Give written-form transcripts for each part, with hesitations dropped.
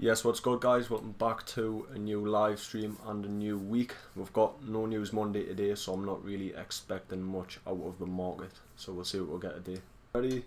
Yes, what's good guys, welcome back to a new live stream and a new week. We've got no news Monday today, so I'm not really expecting much out of the market, so we'll see what we'll get today. Ready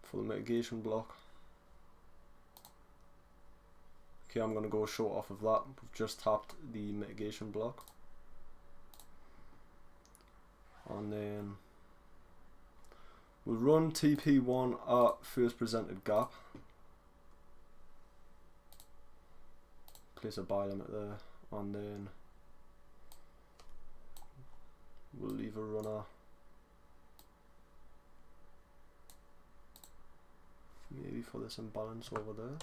for the mitigation block? Okay, I'm going to go short off of that. We've just tapped the mitigation block, and then we'll run TP1 at first presented gap. Place a buy limit there, and then we'll leave a runner maybe for this imbalance over there.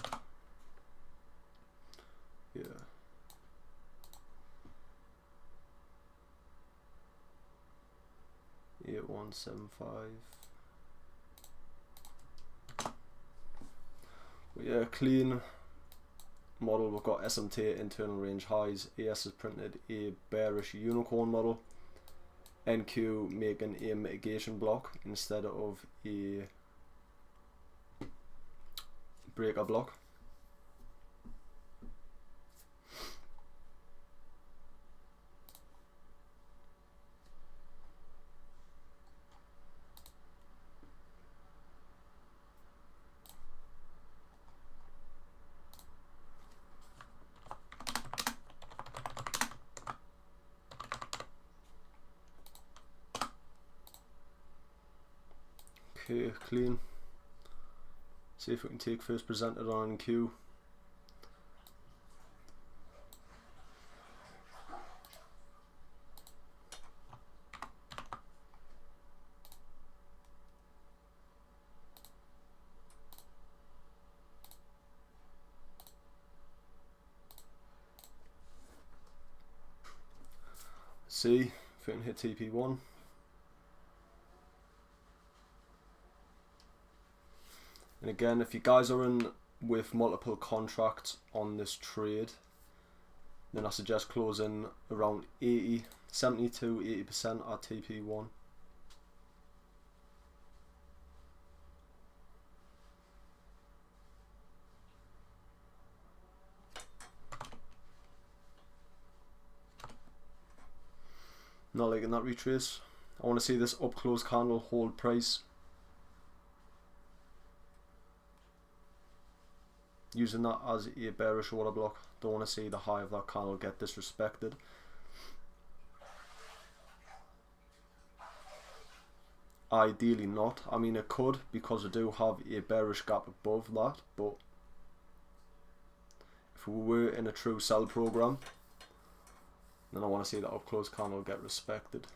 Yeah. Eight 175. But yeah, clean model. We've got SMT internal range highs. AS has printed a bearish unicorn model. NQ making a mitigation block instead of a breaker block. Okay, clean. See if we can take first presented on NQ. See if we can hit TP1. And again, if you guys are in with multiple contracts on this trade, then I suggest closing around 70 to 80% at TP1. Not liking that retrace. I want to see this up close candle hold price. Using that as a bearish order block. Don't want to see the high of that candle get disrespected. Ideally not. I mean, it could, because we do have a bearish gap above that, but if we were in a true sell program, then I want to see that up close candle get respected.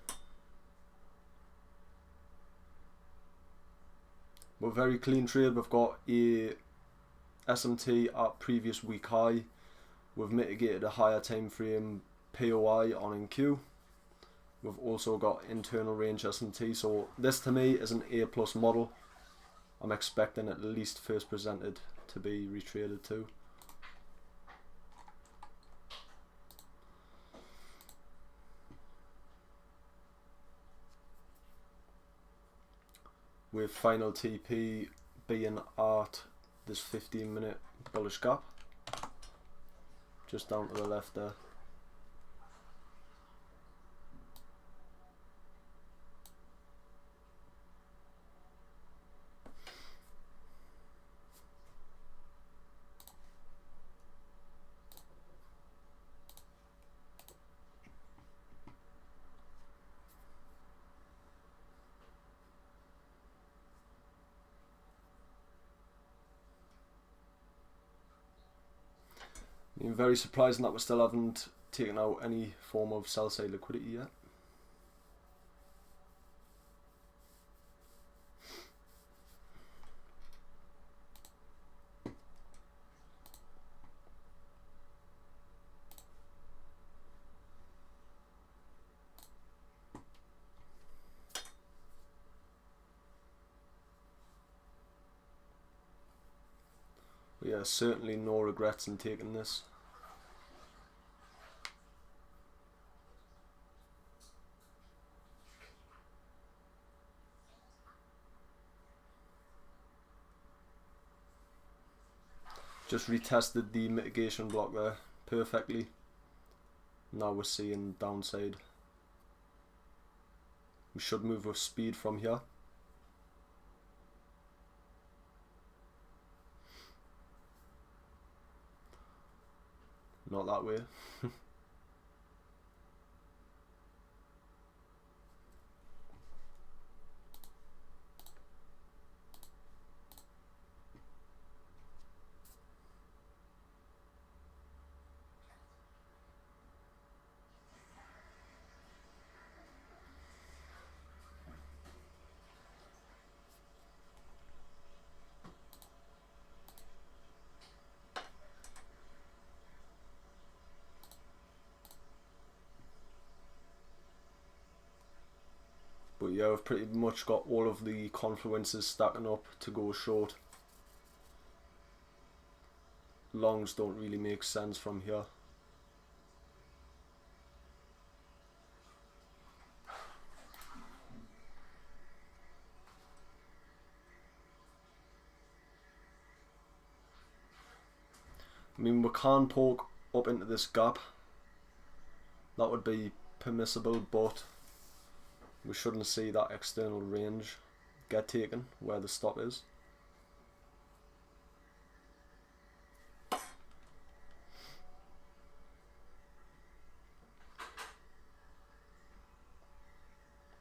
But very clean trade. We've got a SMT at previous week high. We've mitigated a higher time frame POI on NQ. We've also got internal range SMT. So this to me is an A+ model. I'm expecting at least first presented to be retraded too. With final TP being at this 15-minute bullish gap, just down to the left there. I'm very surprised that we still haven't taken out any form of sell side liquidity yet. But yeah, certainly no regrets in taking this. Just retested the mitigation block there perfectly. Now we're seeing downside. We should move with speed from here. Not that way. But yeah, we've pretty much got all of the confluences stacking up to go short. Longs don't really make sense from here. I mean, we can poke up into this gap. That would be permissible, but we shouldn't see that external range get taken where the stop is.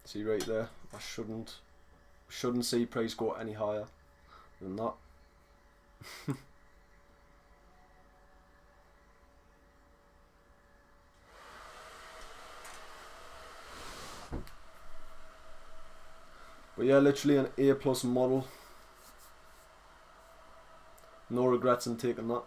See right there, I shouldn't see price go any higher than that. But yeah, literally an A+ model. No regrets in taking that.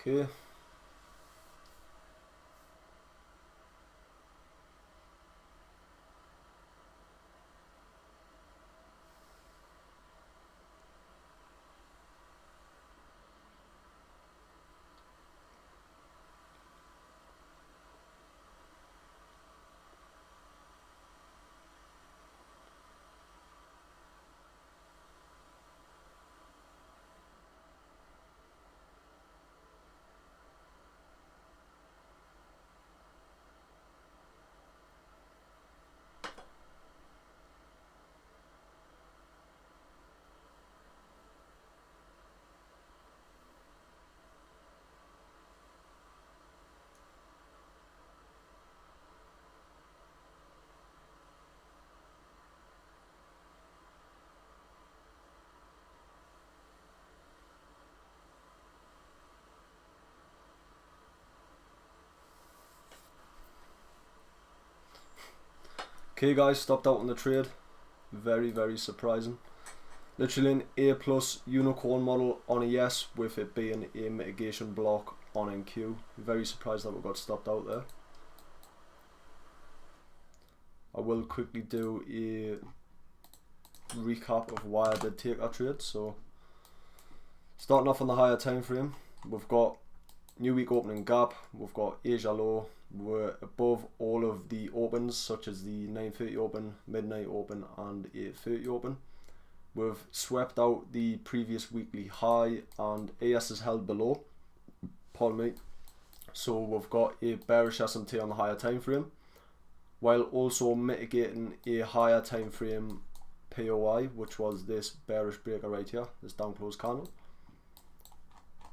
Okay. Okay guys, stopped out on the trade. Very, very surprising. Literally an A+ unicorn model on a yes, with it being a mitigation block on NQ. Very surprised that we got stopped out there. I will quickly do a recap of why I did take that trade. So starting off on the higher time frame, we've got new week opening gap, we've got Asia low, we're above all of the opens such as the 9:30 open, midnight open and 8:30 open. We've swept out the previous weekly high and AS is held below, pardon me, so we've got a bearish SMT on the higher time frame while also mitigating a higher time frame POI, which was this bearish breaker right here, this down close candle.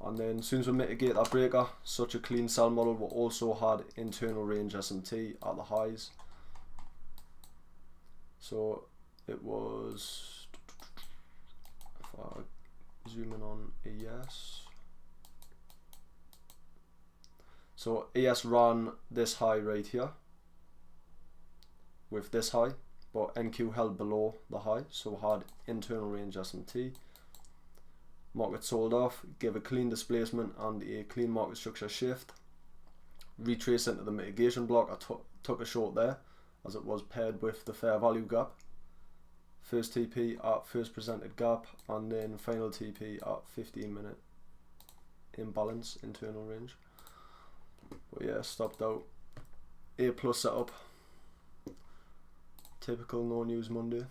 And then as soon as we mitigate that breaker, such a clean sell model, we also had internal range SMT at the highs. So it was, if I zoom in on AS, so AS ran this high right here with this high, but NQ held below the high, so we had internal range SMT. Market sold off, gave a clean displacement and a clean market structure shift. Retrace into the mitigation block. I took a short there as it was paired with the fair value gap. First TP at first presented gap and then final TP at 15-minute imbalance internal range. But yeah, stopped out. A+ setup. Typical no news Monday.